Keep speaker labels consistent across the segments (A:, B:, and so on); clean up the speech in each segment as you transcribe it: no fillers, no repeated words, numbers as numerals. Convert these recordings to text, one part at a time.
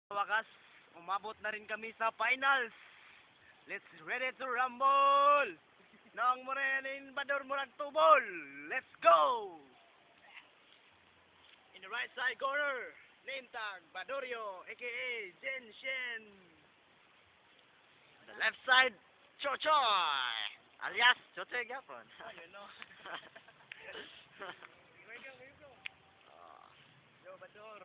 A: Wakas, umabot na rin kami sa finals. Let's ready to rumble! Nang Morenin Bador Murag Tubol. Let's go! In the right side corner, name tag Badorio, aka Jen Shen. The left side, Chochoy, alias Chochoy Gapon. You know. Where you go? Yo, Bador.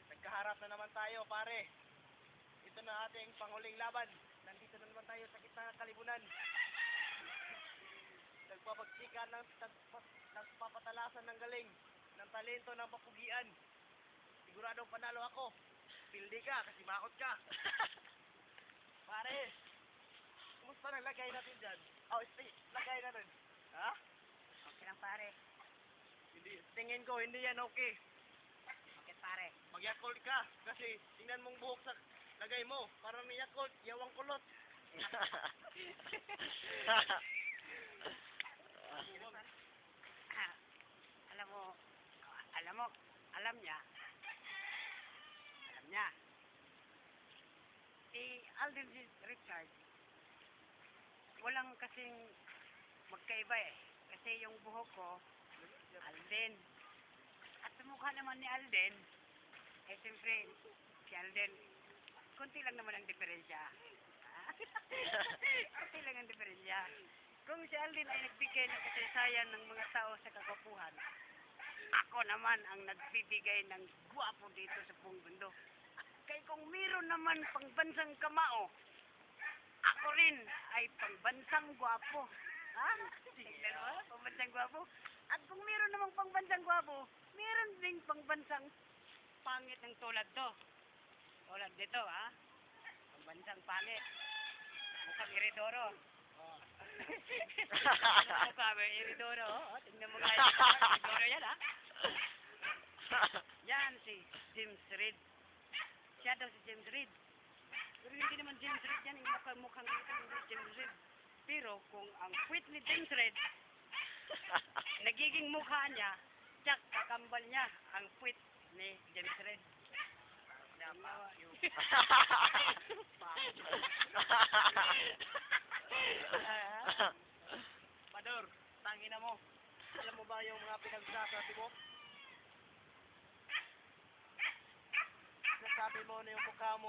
A: Nagkaharap na naman tayo, pare. Ito na ating panghuling laban. Nandito na naman tayo sa gitna ng kalibunan. Nagpapagsikan ng nagpapatalasan ng galing, ng talento, ng papugian. Siguradong panalo ako. Pildi ka kasi makot ka. Pare, kumusta na lagay natin dyan? Oh, lagay natin. Ha?
B: Okay lang pare.
A: Hindi, tingin ko hindi yan okay.
B: Okay pare.
A: Mag-yakult ka kasi tingnan mong buhok sa lagay mo. Parang may yakult, yawang kulot.
B: Alam niya. Si Alden Richard, walang kasing magkaiba eh. Kasi yung buhok ko, Alden. At sa mukha naman ni Alden, eh siyempre, si Alden, kunti lang naman ang diferensya. Kunti lang ang diferensya. Kung si Alden ay nagbigay ng kasaysayan ng mga tao sa kagwapuhan, ako naman ang nagbibigay ng gwapo dito sa buong mundo. Kaya kung meron naman pangbansang kamao, ako rin ay pangbansang gwapo. Ha? Tingnan mo, pangbansang gwapo. At kung meron namang pangbansang gwapo, meron ding pangbansang pangit ng tulad to. Tulad dito, ha? Pangbansang pangit. Mukhang Iridoro. Mukha mo Iridoro, oh. Tingnan mo nga Iridoro yan, ha? Yan si James Reid. Siya daw si James Reid. Pero hindi naman James Reid yan. Yung mukhang James Reid. Pero kung ang puwit ni James Reid, nagiging mukha niya, tsak kakambal niya ang puwit ni James Reid.
A: Bador, tangina mo. Alam mo ba yung mga pinagsasabi mo? Nasabi mo na yung mukha mo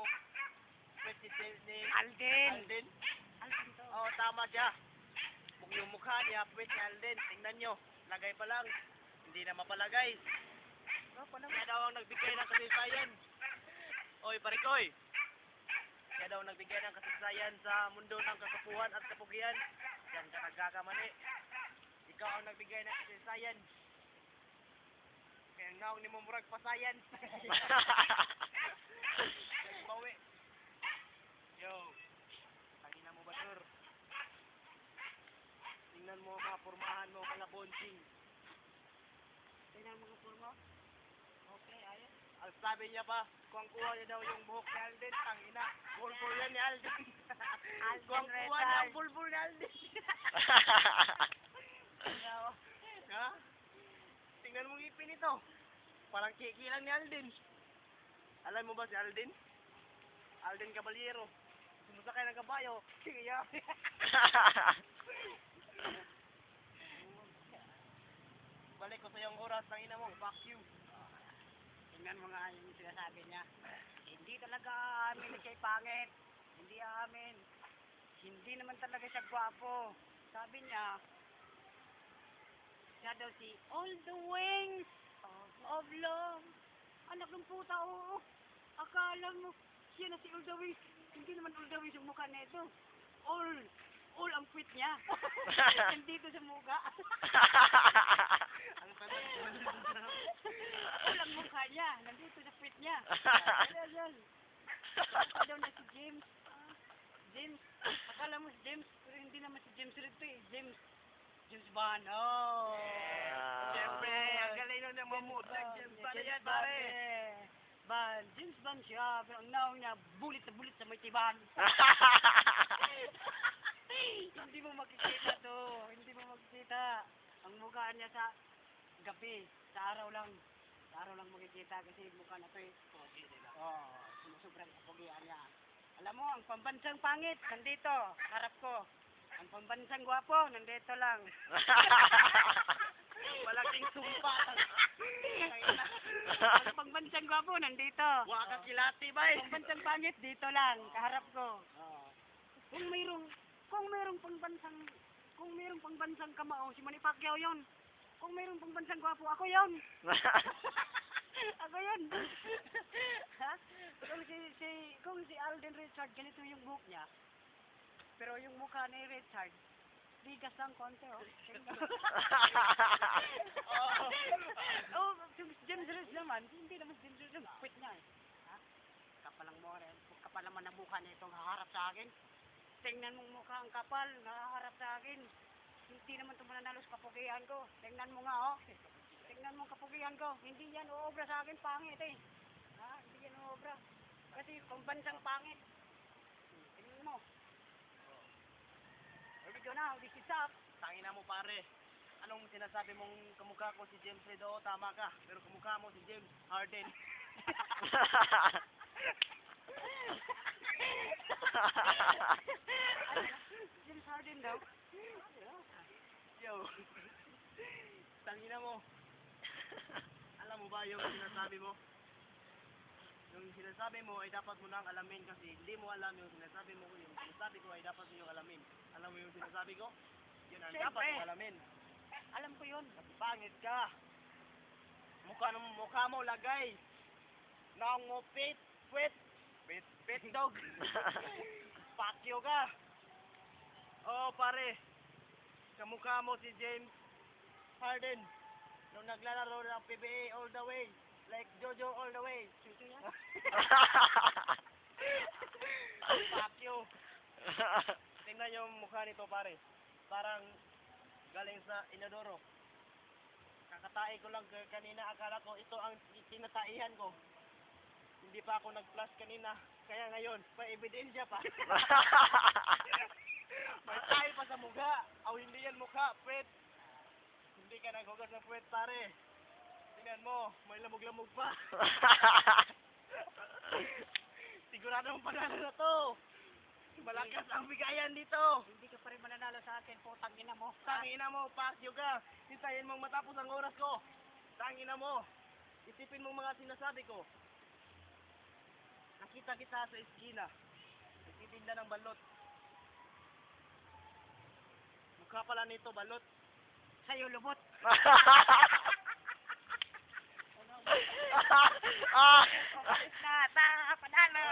A: president ni
B: Alden.
A: Alden?
B: Alden to.
A: Oo, tama siya. Kung yung mukha niya, pwede ni Alden. Tingnan nyo, lagay pa lang. Hindi na mapalagay. Kaya daw ang nagbigay ng kasaysayan. Oy, parikoy. Kaya daw nagbigay ng kasaysayan sa mundo ng kakapuhan at kapugian. Yan ka nagkakamali. Ikaw ang nagbigay ng kasaysayan. Kaya nga ni mo murag pasayan. Bawi. Yo. Tangina mo ba, Tur? Tingnan mo ang mga pormahan mo, mga bonching.
B: Tingnan mo ang forma. Okay, ayos.
A: Al sabi niya pa, kuha niya daw yung buhok ni Alden. Tangina, bulbul yan ni Alden. Kuha niya ang bulbul ni Alden. Ha? Tingnan mo ngipin ito. Parang kiki lang ni Alden. Alam mo ba si Alden? Alden Caballero. Sumusakay ng kabayo. Sige ya. Balik ko sa iyong oras ng ina mo. Fuck you.
B: Tingnan mo nga yung sinasabi niya. Hindi talaga amin na siya'y pangit. Hindi amin. Hindi naman talaga siya gwapo. Sabi niya, siya daw si All the Wings of Love. Anak ng puta, oo. Akala mo, siya na si All the Wings. Hindi naman All the Wings yung mukha na ito. All ang quit niya. Nandito sa mukha. All ang mukha niya. Nandito sa quit niya. Yan. Daw na si James. James. Akala mo si James. Pero hindi naman si James Reid to eh. James Bond. Oh.
A: Siyempre, ang galing nun yung mamutag. James Bond yan, pare.
B: James Bond siya. Pero ang naong niya, bulit sa may tiban. Hindi mo makikita to. Hindi mo makikita. Ang mukha niya sa gabi. Sa araw lang. Sa araw lang makikita kasi mukha na to eh. Oh, Alam mo, ang pambansang pangit, nandito, harap ko. Ang pambansang gwapo, nandito lang.
A: Malaking sumpa.
B: Ang pambansang gwapo, nandito.
A: Waka kilati bay.
B: Ang pambansang pangit, dito lang, kaharap ko. Kung mayroong pangbansang kamao, si Manny Pacquiao yun. Kung mayroong pangbansang gwapo, ako yun. Ako yun. Ha? Kung si Alden Richard, ganito yung buhok niya. Pero yung mukha ni Richard, bigas lang konti, oh. Oh, si James Reese naman, hindi naman si James Reese yung quit niya, eh. Ha? Kapalang mo rin. Kapal naman ang mukha na itong haharap sa akin. Tingnan mong mukha ang kapal, haharap sa akin. Hindi naman ito mananalo sa kapugian ko. Tingnan mo nga, oh. Tingnan mo ang kapugian ko. Hindi yan uobra sa akin, pangit, eh. Ha? Hindi yan uobra. Kasi pambansang pangit. Tingnan mo. Here we go now, this is up.
A: Tangina mo pare. Anong sinasabi mong kamukha ko si James Reid? Oo, tama ka. Pero kamukha mo si James Harden.
B: James Harden daw.
A: Yo. Tangina mo. Alam mo ba yung sinasabi mo? Yung sinasabi mo ay dapat mo nang alamin kasi hindi mo alam yung sinasabi mo. Yung sinasabi ko ay dapat mo yung alamin. Alam mo yung sinasabi ko? Yun ang dapat
B: Siyempre.
A: mo alamin.
B: Alam ko yun.
A: Kasi pangit ka. Mukha mo lagay. Naong mo pit dog. Pakyo ka. Oo pare. Kamukha mo si James Harden. Nung naglalaro ng PBA all the way. Like Jojo all the way.
B: Sino yan?
A: Pakyo. Tingnan yung mukha nito pare. Parang galing sa Inodoro. Kakatae ko lang kanina, akala ko ito ang tinataihan ko. Hindi pa ako nag-flash kanina, kaya ngayon, may ebidensya pa. May tayo pa sa mukha. Aw, hindi yan mukha, Fred. Hindi ka naghugas ng Fred, pare. Tingnan mo, may lamog-lamog pa. Sigurado mong panalo na to. Malakas ang bigayan dito.
B: Hindi ka pa rin mananalo sa akin, putang ina mo.
A: Tangina mo, pakyo ka. Hintayin mong matapos ang oras ko. Tangina mo. Isipin mong mga sinasabi ko. Nakita kita sa eskina. Nagtitinda ng balot. Mukha pala nito balot.
B: Sa'yo lubot.
A: Ah!
B: Na, panalo.